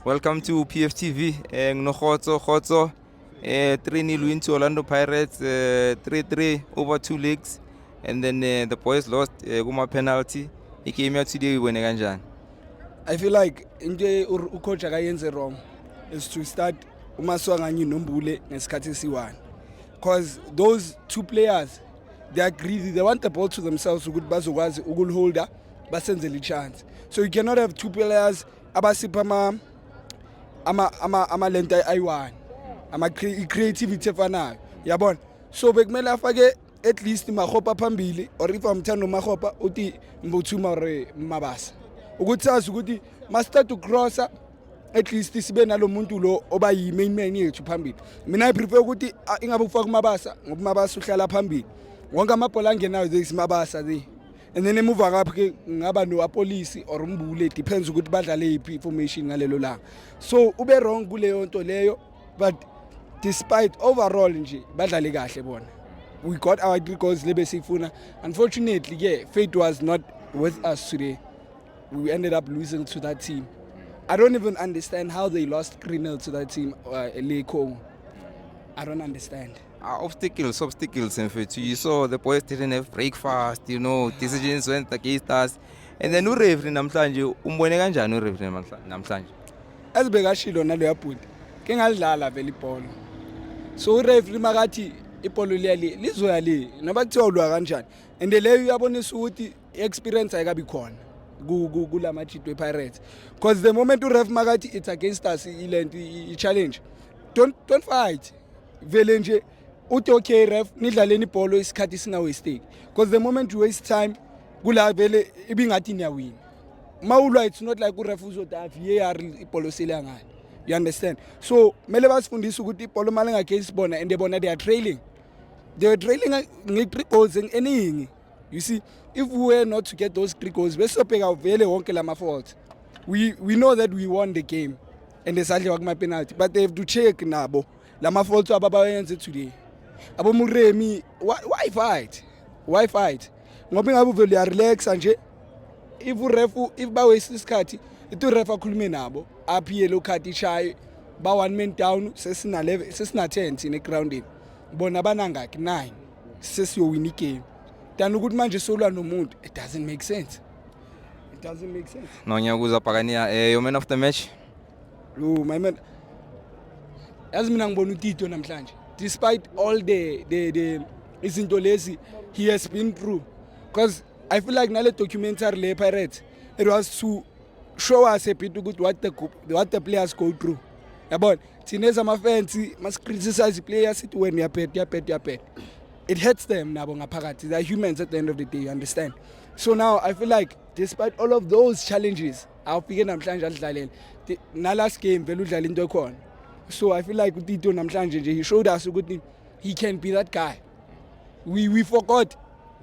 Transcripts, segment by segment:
Welcome to PFTV. Ngino 3-0 win to Orlando Pirates, 3-3 over 2 legs, and then the boys lost kuma penalty. He came out today we win kanjani. I feel like into ucoach akayenze wrong is to start uMaswanganyi noMbule ngesikhathi esiwani, because those two players, they are greedy, they want the ball to themselves ukuthi bazokwazi ukulholda basenzele chance. So you cannot have two players abasipha ama lenta ayi-one, creativity efanayo, yabona. So bekumele afake at least Makgopa phambili, or if amthanda uMakgopa uthi Mbuthuma or Mabasa, ukuthi sazi ukuthi must to cross at least sibe nalomuntu lo oba yi main man yethu phambili. Mina I prefer ukuthi ingabe ufaka uMabasa ngoba uMabasa uhlala phambili, wonke amabhola angenayo there is Mabasa there, and then move up ke ngaba no apolice or uMbule, depends ukuthi badlale iphi formation ngalelo la. So ube wrong kuleyo nto leyo, but despite overall nje badlale kahle bona. We got our 3 goals lebe sifuna. Unfortunately, yeah, fate was not with us today. We ended up losing to that team. I don't even understand how they lost 3-0 to that team, Le Congo. I don't understand. Obstacles, and you saw the boys didn't have breakfast, decisions went against us. And then ureferee namhlanje umbone kanjani ureferee namhlanje? Asibekashilo naleyo bhuti ke ngalidlala vele ibhola. So ureferee makathi ibhola lizoya le noba kuthiwa ulwa kanjani, and leyo uyabonisa ukuthi experience ayikabi khona kula Majidwe Pirates, because the moment uref makathi it's against us i challenge, don't fight vele nje uthi okay ref nidlaleni ibhola isikhathi singa waste, because the moment you waste time kula vele ibingathi niyawina. Mawulwa it's not like uref uzothi VAR ibhola selangani, you understand. So mele basifundisa ukuthi ibhola mali ngakhe bona, and bona they are trailing. They were trailing nge-3 goals eningi. You see, if we were not to get those 3 goals, besopeka vele wonke lama fault. We know that we won the game and esadliwa kuma penalty, but they have to check nabo lama fault ababayenze today. Abo Muremi, why fight? Why fight? Ngoba ngabe vele ya relax nje. If ba waste isikhathi, itu ref akhulume nabo, aphiye lo khathi ishaye, ba 1 man down, sesina 10 in grounding. Bona banangaki 9 sesiyowina igame, than ukuthi manje solwa nomuntu. It doesn't make sense. Nonyakuza Pakania, your man of the match? Oh my man, as mina ngibona uTito namhlanje, despite all the izinto lezi he has been through, because I feel like nale documentary le Pirates, it was to show us a bit good what the players go through. Yabona thina amafans must criticize players it when you're bad. It hurts them nabo ngaphakathi. They are humans at the end of the day, you understand. So now I feel like despite all of those challenges, awufike namhlanje adlalele na last game vele udlala into ekhona. So I feel like uTito namhlanje nje he showed us ukuthi he can be that guy. We forgot.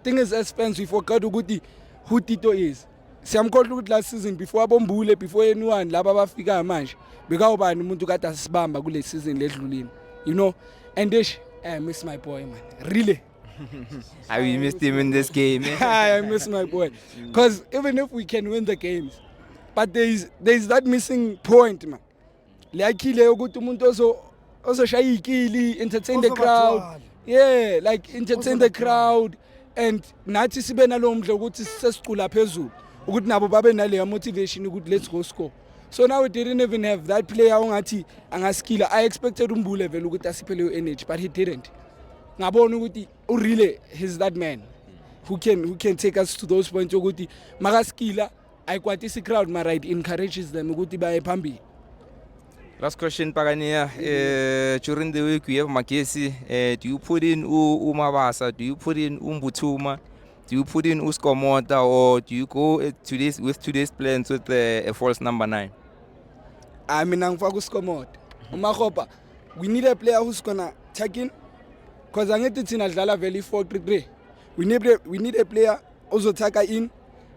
Thing is, as fans we forgot ukuthi who Tito is. Siyamkhohlwa ukuthi last season before abombule, before anyone laba bafika manje bekawubani umuntu kade asibamba kule season ledlulini, and I miss my boy, man, really. I missed him in this game. I miss my boy, because even if we can win the games, but there is that missing point, man. Leakile ukuthi umuntu ozoshaya ikili, entertain the crowd, yeah, like entertain the crowd, and nathi sibe nalomdla ukuthi sesicula phezulu ukuthi nabo babe nale motivation ukuthi let's go score. So now we didn't even have that player ongathi angaskilla. I expected uMbule vele ukuthi asiphe leyo energy, but he didn't. Ngabona ukuthi really he's that man who can take us to those points ukuthi makaskilla ayikwatisa crowd mara it encourages them ukuthi baye phambili. Last question, Pagania. During the week we have Makesi. Do you put in Umabasa? Do you put in Mbuthuma? Do you put in Uskomota, or do you go with today's plans with a false number 9? I mean, ngifaka uSkomota. uMakgopa, we need a player who's gonna check in, because angithi thina dlala vele 4-3-3. We need a player ozotaka in,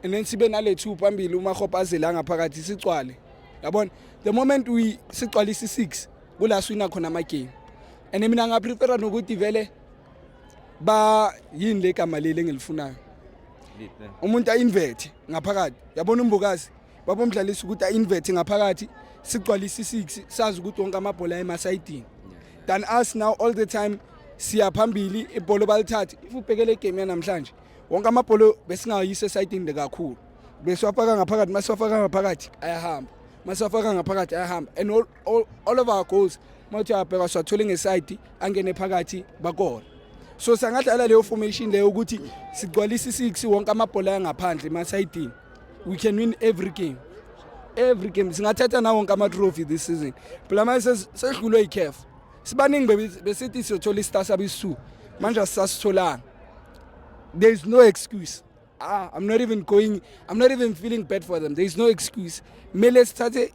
and then sibe nale 2 phambili uMakgopa azela ngaphakathi sicwale. Yabona, the moment we sicwalisa 6 kula swina khona ama game, and mina ngaprefera nokuthi vele ba yini le gama leli engilifunayo, umuntu ainvert ngaphakathi. Yabona uMbukazi babomdlalisa ukuthi a-invert ngaphakathi sigcwalise i-6 sazi ukuthi wonke amabhola emasayidini than us now all the time siya phambili ibhola balithatha if ubhekele igame yanamhlanje wonke amabhola besingayise esayidini kakhulu beswafaka ngaphakathi maswafaka ngaphakathi ayahamba maswafaka ngaphakathi ayahamba and all of our goals mawuthi uyabheka swathola ngeside angene phakathi bakona so sangadlala leyo formation leyo ukuthi sigcwalise i-6 wonke amabhola yangaphandle emasayidini we can win every game singathatha na wonke ama-trophy this season phela manje sedlulwe i-CAF sibaningi besithi siyothola i-star sabisu manje asisasitholanga there is no excuse I'm not even feeling bad for them. There is no excuse. Mele sithathe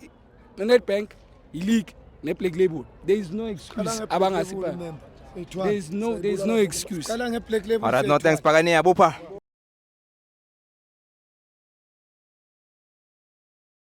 Nedbank, i-league, ne-Black Label. There is no excuse. Abangasipa. There is no excuse. Alright, no thanks Pagania Bupa.